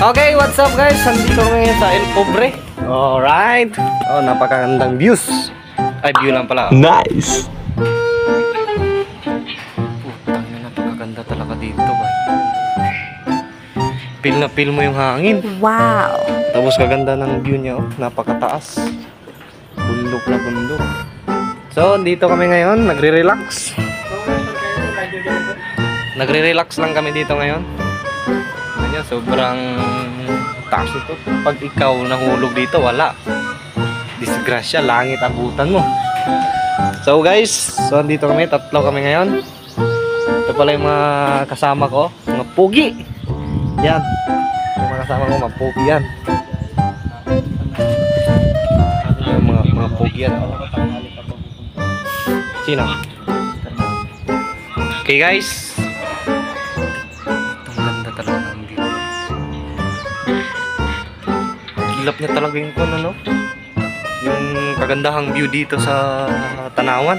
Okay, what's up guys? Nandito kami sa El Pobre. Alright. Oh, napakagandang views. Ay, view lang pala. Nice. Putang na, napakaganda talaga dito ba? Feel na feel mo yung hangin. Wow! Tapos kaganda ng view niya, oh. Napakataas. Bundok na bundok. So, dito kami ngayon, nagre-relax. Nagre-relax lang kami dito ngayon. Ganyan, sobrang taas ito. Pag ikaw nahulog dito, wala. Disgrasya, langit abutan mo. So guys, so dito kami, tatlo kami ngayon. Ito pala yung mga kasama ko, mga pugi. Yan. Yung mga kasama ko, mga pugi yan. Mga pugi yan. Sino? Okay guys. Ang ganda talaga ng view. Gilap niya talaga yung ano, yung kagandahang view dito sa Tanawan.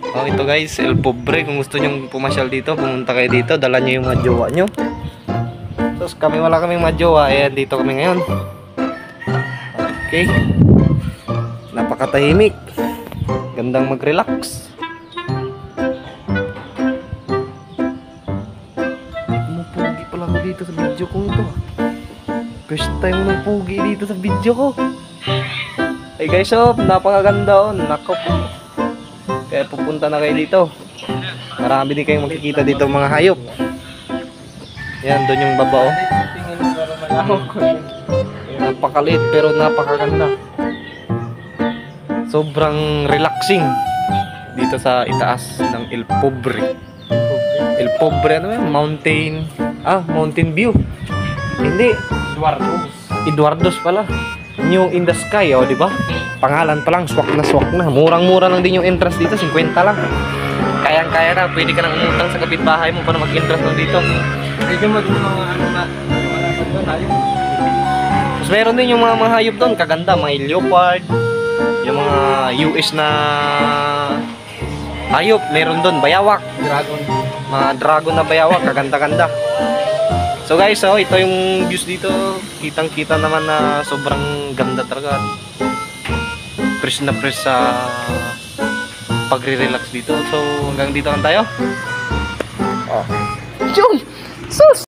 Oh, ito guys, El Pobre. Kung gusto nyong pumasyal dito, pumunta kayo dito, dala nyo yung mga jowa nyo. Tapos kami, wala kaming mga jowa, eh dito kami ngayon. Okay. Napakatahimik. Gandang mag-relax. Pugi pala ako dito sa video ko ito. First time mo ng pugi dito sa video ko. Hey guys, oh, napakaganda oh. Nako po. Kaya pupunta na kayo dito. Marami din kayong makikita dito mga hayop. Yan, doon yung baba oh. Napakaliit pero napakaganda. Sobrang relaxing dito sa itaas ng El Pobre. El Pobre, ano yun? Mountain View. Hindi. Eduardo's pala. New in the sky, oh, di ba? Pangalan pa lang, swak na. Murang-mura lang din yung entrance dito, 50 lang. Kayang-kaya na, pwede ka nang umutang sa kapitbahay mo para mag-entrance na dito. Pwede mo yung mga ano na, tapos meron din yung mga hayop doon, kaganda, mga leopard, yung mga US na hayop, meron doon, bayawak, mga dragon na bayawak, kaganda-ganda. So guys, oh, ito yung views dito, kitang-kita naman na sobrang ganda talaga. Fresh na fresh sa pagre-relax dito. So hanggang dito lang tayo. Oh. Jun! Sus!